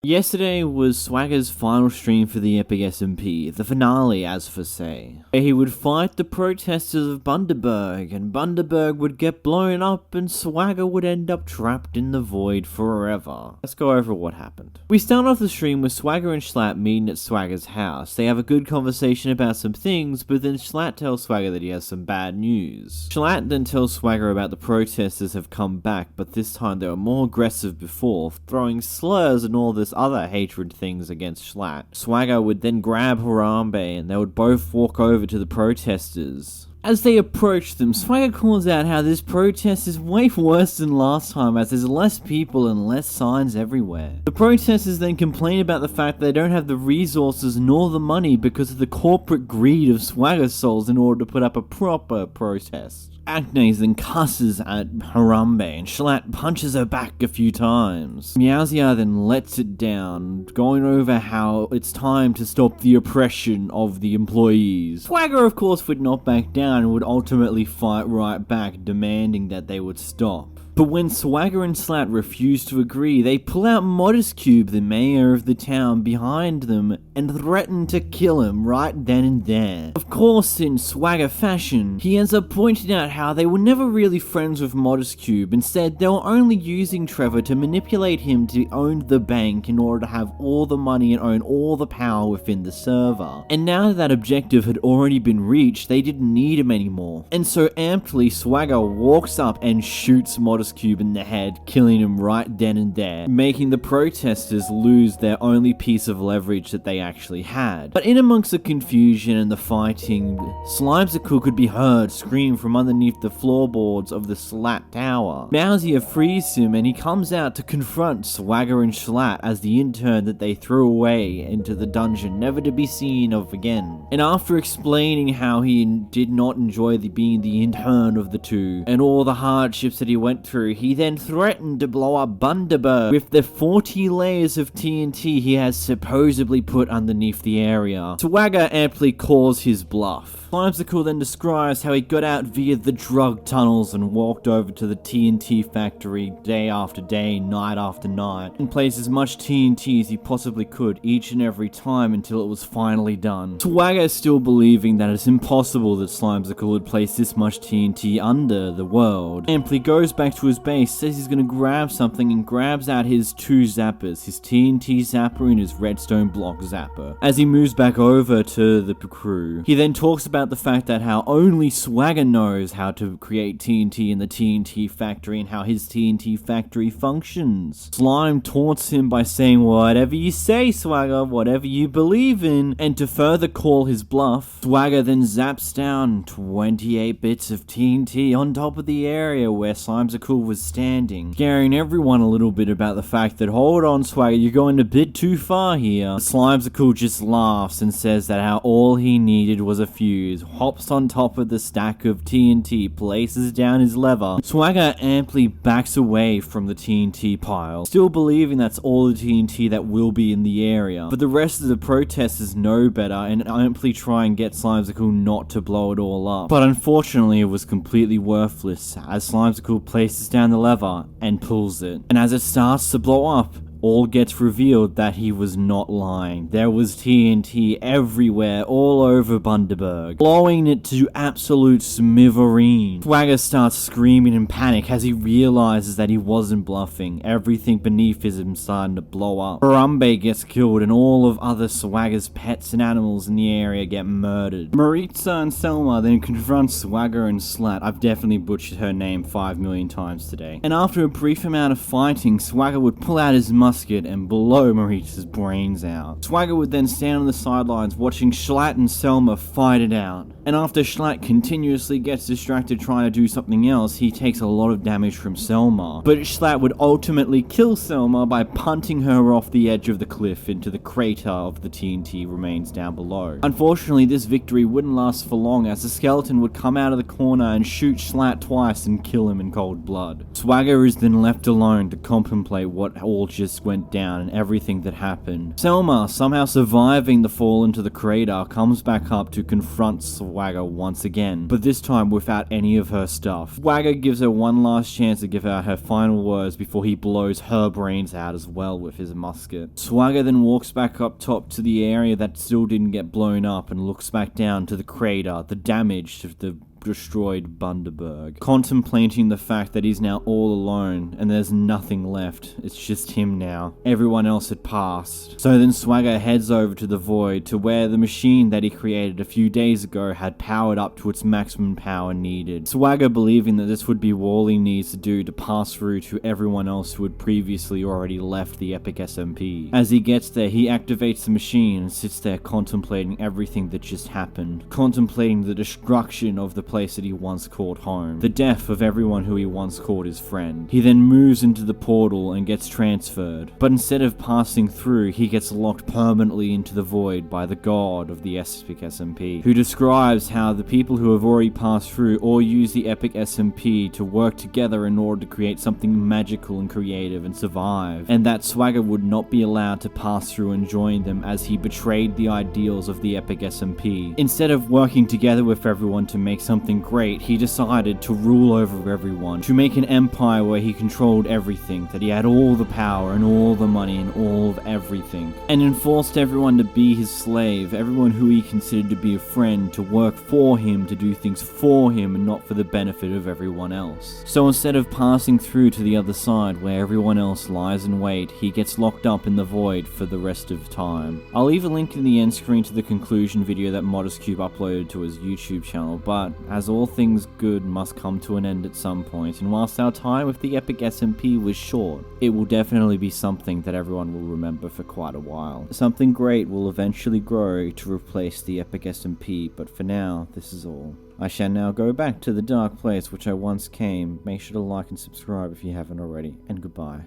Yesterday was Swagger's final stream for the Epic SMP, the finale as for say. He would fight the protesters of Bundaberg, and Bundaberg would get blown up and Swagger would end up trapped in the void forever. Let's go over what happened. We start off the stream with Swagger and Schlatt meeting at Swagger's house. They have a good conversation about some things, but then Schlatt tells Swagger that he has some bad news. Schlatt then tells Swagger about the protesters have come back, but this time they were more aggressive before, throwing slurs and all this other hatred things against Schlatt. Swagger would then grab Harambe and they would both walk over to the protesters. As they approach them, Swagger calls out how this protest is way worse than last time as there's less people and less signs everywhere. The protesters then complain about the fact they don't have the resources nor the money because of the corporate greed of Swagger souls in order to put up a proper protest. Agnes then cusses at Harambe and Schlatt punches her back a few times. Meowsia then lets it down, going over how it's time to stop the oppression of the employees. Swagger of course would not back down and would ultimately fight right back, demanding that they would stop. But when Swagger and Schlatt refuse to agree, they pull out Modest Cube, the mayor of the town, behind them and threaten to kill him right then and there. Of course, in Swagger fashion, he ends up pointing out how they were never really friends with Modest Cube. Instead, they were only using Trevor to manipulate him to own the bank in order to have all the money and own all the power within the server. And now that objective had already been reached, they didn't need him anymore. And so amply, Swagger walks up and shoots Modest Cube in the head, killing him right then and there, making the protesters lose their only piece of leverage that they actually had. But in amongst the confusion and the fighting, Slimecicle could be heard scream from underneath the floorboards of the Schlatt tower. Meowsia frees him and he comes out to confront Swagger and Schlatt as the intern that they threw away into the dungeon, never to be seen of again. And after explaining how he did not enjoy being the intern of the two and all the hardships that he went through, he then threatened to blow up Bundaberg with the 40 layers of TNT he has supposedly put underneath the area. Swagger amply calls his bluff. Slimecicle then describes how he got out via the drug tunnels and walked over to the TNT factory day after day, night after night, and placed as much TNT as he possibly could each and every time until it was finally done. Swagger is still believing that it's impossible that Slimecicle would place this much TNT under the world. Amply goes back to his base, says he's gonna grab something and grabs out his two zappers, his TNT zapper and his redstone block zapper. As he moves back over to the crew, he then talks about the fact that how only Swagger knows how to create TNT in the TNT factory and how his TNT factory functions. Slime taunts him by saying, "Whatever you say, Swagger, whatever you believe in," and to further call his bluff, Swagger then zaps down 28 bits of TNT on top of the area where Slimecicle was standing, scaring everyone a little bit about the fact that, hold on Swagger, you're going a bit too far here. Slimecicle just laughs and says that how all he needed was a fuse, hops on top of the stack of TNT, places down his lever. Swagger amply backs away from the TNT pile, still believing that's all the TNT that will be in the area. But the rest of the protesters know better and amply try and get Slimecicle not to blow it all up. But unfortunately it was completely worthless as Slimecicle places down the lever and pulls it. And as it starts to blow up, all gets revealed that he was not lying. There was TNT everywhere, all over Bundaberg, blowing it to absolute smithereens. Swagger starts screaming in panic as he realizes that he wasn't bluffing. Everything beneath him starting to blow up. Harambe gets killed and all of other Swagger's pets and animals in the area get murdered. Maritza and Selma then confront Swagger and Schlatt. I've definitely butchered her name 5 million times today. And after a brief amount of fighting, Swagger would pull out his musket and blow Maritza's brains out. Swagger would then stand on the sidelines watching Schlatt and Selma fight it out. And after Schlatt continuously gets distracted trying to do something else, he takes a lot of damage from Selma. But Schlatt would ultimately kill Selma by punting her off the edge of the cliff into the crater of the TNT remains down below. Unfortunately, this victory wouldn't last for long as the skeleton would come out of the corner and shoot Schlatt twice and kill him in cold blood. Swagger is then left alone to contemplate what all just just went down and everything that happened. Selma, somehow surviving the fall into the crater, comes back up to confront Swagger once again, but this time without any of her stuff. Swagger gives her one last chance to give out her final words before he blows her brains out as well with his musket. Swagger then walks back up top to the area that still didn't get blown up and looks back down to the crater, the damage to the destroyed Bundaberg, contemplating the fact that he's now all alone and there's nothing left. It's just him now. Everyone else had passed. So then Swagger heads over to the void, to where the machine that he created a few days ago had powered up to its maximum power needed. Swagger believing that this would be what all he needs to do to pass through to everyone else who had previously already left the Epic SMP. As he gets there, he activates the machine and sits there contemplating everything that just happened, contemplating the destruction of the place that he once called home, the death of everyone who he once called his friend. He then moves into the portal and gets transferred, but instead of passing through, he gets locked permanently into the void by the god of the Epic SMP, who describes how the people who have already passed through all use the Epic SMP to work together in order to create something magical and creative and survive, and that Swagger would not be allowed to pass through and join them as he betrayed the ideals of the Epic SMP. Instead of working together with everyone to make something great, he decided to rule over everyone, to make an empire where he controlled everything, that he had all the power and all the money and all of everything, and enforced everyone to be his slave, everyone who he considered to be a friend, to work for him, to do things for him and not for the benefit of everyone else. So instead of passing through to the other side where everyone else lies in wait, he gets locked up in the void for the rest of time. I'll leave a link in the end screen to the conclusion video that ModestCube uploaded to his YouTube channel, but as all things good must come to an end at some point, and whilst our time with the Epic SMP was short, it will definitely be something that everyone will remember for quite a while. Something great will eventually grow to replace the Epic SMP, but for now, this is all. I shall now go back to the dark place which I once came. Make sure to like and subscribe if you haven't already, and goodbye.